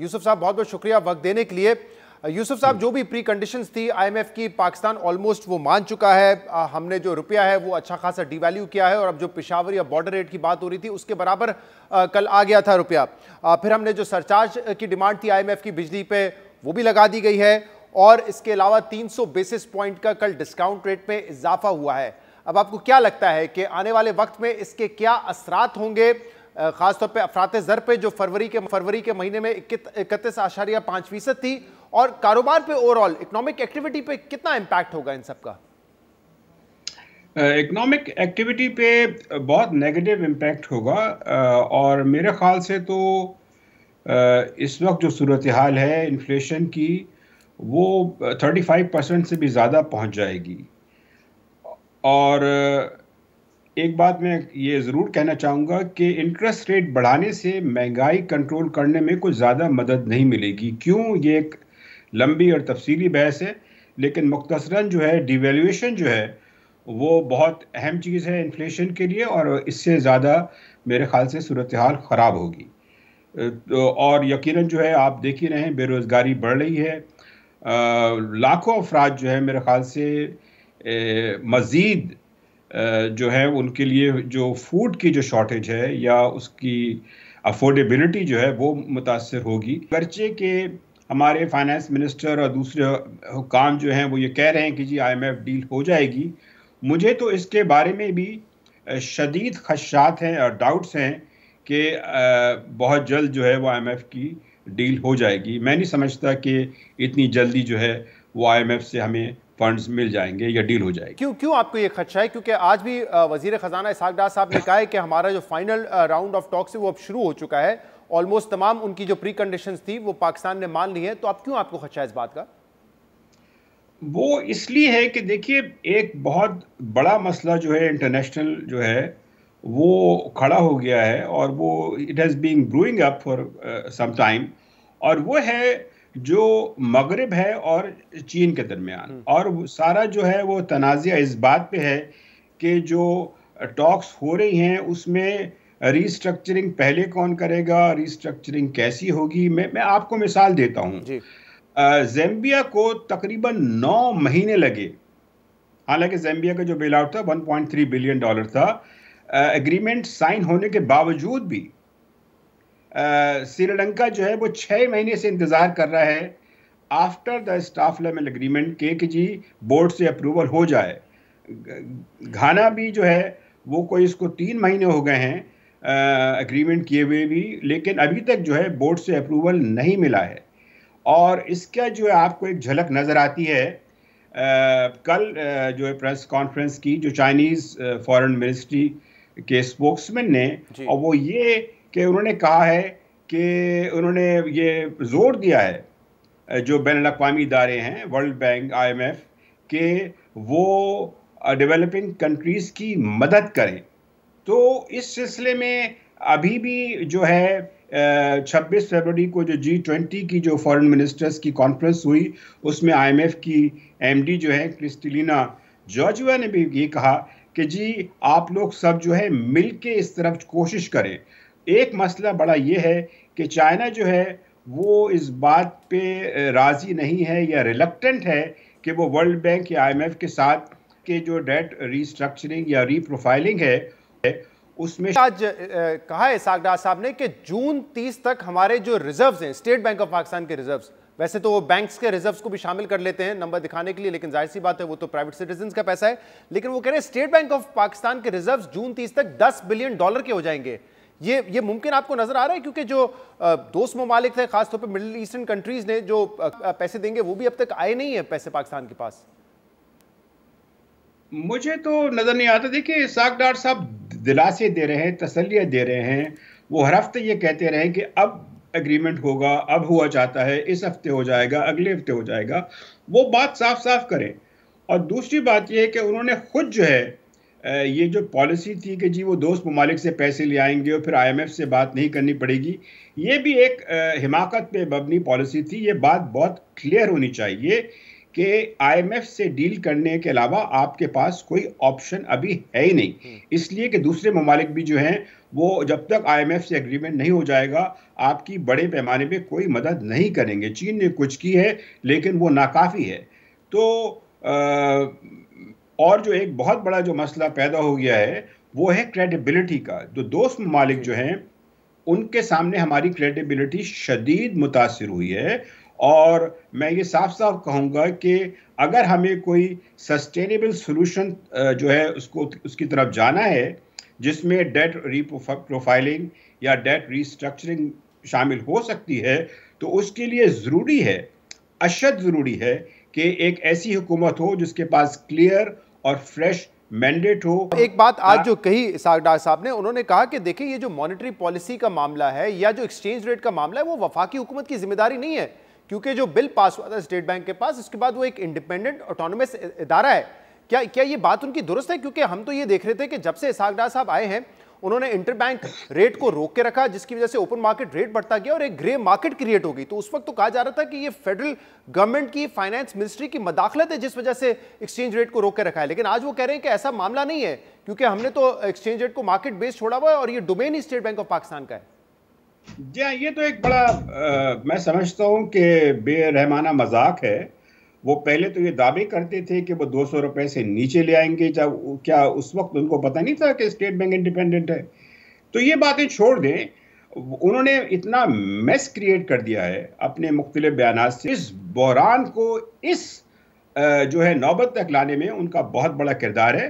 यूसुफ साहब बहुत बहुत शुक्रिया वक्त देने के लिए। यूसुफ साहब, जो भी प्री कंडीशंस थी आईएमएफ की, पाकिस्तान ऑलमोस्ट वो मान चुका है। हमने जो रुपया है वो अच्छा खासा डिवैल्यू किया है और अब जो पेशावर या बॉर्डर रेट की बात हो रही थी उसके बराबर कल आ गया था रुपया। फिर हमने जो सरचार्ज की डिमांड थी आईएमएफ की बिजली पे वो भी लगा दी गई है और इसके अलावा 300 बेसिस पॉइंट का कल डिस्काउंट रेट में इजाफा हुआ है। अब आपको क्या लगता है कि आने वाले वक्त में इसके क्या असरात होंगे, खासतौर पे अफराते ज़र पे जो फरवरी के महीने में 31.5% थी, और कारोबार पे, ओवरऑल इकोनॉमिक एक्टिविटी पे कितना इंपैक्ट होगा इन सब का? इकोनॉमिक एक्टिविटी पे बहुत नेगेटिव इम्पैक्ट होगा और मेरे ख्याल से तो इस वक्त जो सूरत हाल है इन्फ्लेशन की वो 35% से भी ज़्यादा पहुंच जाएगी। और एक बात मैं ये ज़रूर कहना चाहूँगा कि इंटरेस्ट रेट बढ़ाने से महंगाई कंट्रोल करने में कुछ ज़्यादा मदद नहीं मिलेगी। क्यों, ये एक लंबी और तफसीली बहस है, लेकिन मुख्तसरन जो है डिवैल्यूएशन जो है वो बहुत अहम चीज़ है इन्फ्लेशन के लिए, और इससे ज़्यादा मेरे ख्याल से सूरत हाल ख़राब होगी। और यकीनन जो है आप देख ही रहे हैं बेरोज़गारी बढ़ रही है। लाखों अफराद जो है मेरे ख्याल से मज़ीद जो है उनके लिए जो फूड की जो शॉर्टेज है या उसकी अफोर्डेबिलिटी जो है वो मुतासर होगी। गर्चे के हमारे फाइनेंस मिनिस्टर और दूसरे हुकाम जो हैं वो ये कह रहे हैं कि जी आईएमएफ डील हो जाएगी। मुझे तो इसके बारे में भी शदीद खदशात हैं और डाउट्स हैं कि बहुत जल्द जो है वो आईएमएफ की डील हो जाएगी। मैं नहीं समझता कि इतनी जल्दी जो है वो आईएमएफ से हमें फंड्स मिल जाएंगे या डील हो जाएगी। क्यों आपको ये खदशा है? क्योंकि आज भी वजीर खजाना इसहाक डार साहब ने कहा है कि हमारा जो फाइनल राउंड ऑफ टॉक्स है वो अब शुरू हो चुका है। ऑलमोस्ट तमाम उनकी जो प्री कंडीशंस थी वो पाकिस्तान ने मान ली है। तो अब क्यों आपको खदशा है इस बात का? वो इसलिए है कि देखिए एक बहुत बड़ा मसला जो है इंटरनेशनल जो है वो खड़ा हो गया है और वो it has been brewing up for some time, और वो है जो मगरिब है और चीन के दरमियान। और सारा जो है वो तनाज़ा इस बात पे है कि जो टॉक्स हो रही हैं उसमें रीस्ट्रक्चरिंग पहले कौन करेगा, रीस्ट्रक्चरिंग कैसी होगी। मैं आपको मिसाल देता हूँ। ज़ैम्बिया को तकरीबन 9 महीने लगे, हालांकि ज़ैम्बिया का जो बेल आउट था $1.3 बिलियन था। एग्रीमेंट साइन होने के बावजूद भी श्रीलंका जो है वो 6 महीने से इंतज़ार कर रहा है after the staff level agreement के कि जी बोर्ड से अप्रूवल हो जाए। घाना भी जो है वो कोई इसको 3 महीने हो गए हैं एग्रीमेंट किए हुए भी, लेकिन अभी तक जो है बोर्ड से अप्रूवल नहीं मिला है। और इसका जो है आपको एक झलक नज़र आती है कल जो है प्रेस कॉन्फ्रेंस की जो चाइनीज़ फॉरेन मिनिस्ट्री के स्पोक्समैन ने, और वो ये कि उन्होंने कहा है कि उन्होंने ये जोर दिया है जो बैनुल-अक़वामी इदारे हैं वर्ल्ड बैंक, आईएमएफ, के वो डेवलपिंग कंट्रीज़ की मदद करें। तो इस सिलसिले में अभी भी जो है 26 फरवरी को जो G20 की जो फॉरेन मिनिस्टर्स की कॉन्फ्रेंस हुई उसमें आईएमएफ की एमडी जो है क्रिस्टलिना जॉर्जिवा ने भी ये कहा कि जी आप लोग सब जो है मिल के इस तरफ कोशिश करें। एक मसला बड़ा ये है कि चाइना जो है वो इस बात पे राज़ी नहीं है या रिलक्टेंट है कि वो वर्ल्ड बैंक या आईएमएफ के साथ के जो डेट रीस्ट्रक्चरिंग या रीप्रोफाइलिंग है उसमें आज कहा है इसहाक डार साहब ने कि जून 30 तक हमारे जो रिजर्व्स हैं, स्टेट बैंक ऑफ पाकिस्तान के रिजर्व्स, वैसे तो वो बैंक्स के रिजर्व्स को भी शामिल कर लेते हैं नंबर दिखाने के लिए, लेकिन जाहिर सी बात है वो तो प्राइवेट सिटीजन्स का पैसा है, लेकिन वो कह रहे हैं स्टेट बैंक ऑफ पाकिस्तान के रिजर्व्स जून 30 तक $10 बिलियन के हो जाएंगे। ये मुमकिन आपको नजर आ रहा है? क्योंकि जो दोस्त ममालिक थे खासतौर पर मिडिल ईस्टर्न कंट्रीज ने जो पैसे देंगे वो भी अब तक आए नहीं है पैसे पाकिस्तान के पास। मुझे तो नजर नहीं आता। देखिए इसहाक डार साहब दिलासे दे रहे हैं, तसल्लियाँ दे रहे हैं। वो हर हफ्ते ये कहते रहे कि अब एग्रीमेंट होगा, अब हुआ चाहता है, इस हफ्ते हो जाएगा, अगले हफ्ते हो जाएगा। वो बात साफ साफ करें। और दूसरी बात ये है कि उन्होंने खुद जो है ये जो पॉलिसी थी कि जी वो दोस्त ममालिक से पैसे ले आएंगे और फिर आईएमएफ से बात नहीं करनी पड़ेगी, ये भी एक हिमाकत पे मबनी पॉलिसी थी। ये बात बहुत क्लियर होनी चाहिए कि IMF से डील करने के अलावा आपके पास कोई ऑप्शन अभी है ही नहीं, इसलिए कि दूसरे ममालिक भी जो हैं वो जब तक IMF से एग्रीमेंट नहीं हो जाएगा आपकी बड़े पैमाने पे कोई मदद नहीं करेंगे। चीन ने कुछ की है लेकिन वो नाकाफी है। तो और जो एक बहुत बड़ा जो मसला पैदा हो गया है वो है क्रेडिबिलिटी का। जो दोस्त ममालिक जो हैं उनके सामने हमारी क्रेडिबिलिटी शदीद मुतासिर हुई है, और मैं ये साफ साफ कहूँगा कि अगर हमें कोई सस्टेनेबल सोल्यूशन जो है उसकी तरफ जाना है जिसमें डेट रीप्रोफाइलिंग या डेट रीस्ट्रक्चरिंग शामिल हो सकती है, तो उसके लिए ज़रूरी है, अशद ज़रूरी है कि एक ऐसी हुकूमत हो जिसके पास क्लियर और फ्रेश मैंडेट हो। एक बात आज जो कही इसहाक डार साहब ने, उन्होंने कहा कि देखिए ये जो मॉनेटरी पॉलिसी का मामला है या जो एक्सचेंज रेट का मामला है वो वफाकी हुकूमत की जिम्मेदारी नहीं है, क्योंकि जो बिल पास हुआ था स्टेट बैंक के पास उसके बाद वो एक इंडिपेंडेंट ऑटोनोमस इदारा है। क्या ये बात उनकी दुरुस्त है? क्योंकि हम तो ये देख रहे थे कि जब से इसहाक डार साहब आए हैं उन्होंने इंटरबैंक रेट को रोक के रखा, जिसकी वजह से ओपन मार्केट रेट बढ़ता गया और एक ग्रे मार्केट क्रिएट हो गई। तो उस वक्त तो कहा जा रहा था कि ये फेडरल गवर्नमेंट की फाइनेंस मिनिस्ट्री की मदाखलत है जिस वजह से एक्सचेंज रेट को रोक के रखा है, लेकिन आज वो कह रहे हैं कि ऐसा मामला नहीं है क्योंकि हमने तो एक्सचेंज रेट को मार्केट बेस्ड छोड़ा हुआ है और ये domain he state bank of Pakistan का है। जी हाँ, ये तो एक बड़ा मैं समझता हूँ कि बेरहमाना मजाक है। वो पहले तो ये दावे करते थे कि वो 200 रुपए से नीचे ले आएंगे, जब क्या उस वक्त उनको पता नहीं था कि स्टेट बैंक इंडिपेंडेंट है? तो ये बातें छोड़ दें, उन्होंने इतना मेस क्रिएट कर दिया है अपने मुख्तलिफ बयानात से। इस बहरान को इस जो है नौबत तक लाने में उनका बहुत बड़ा किरदार है।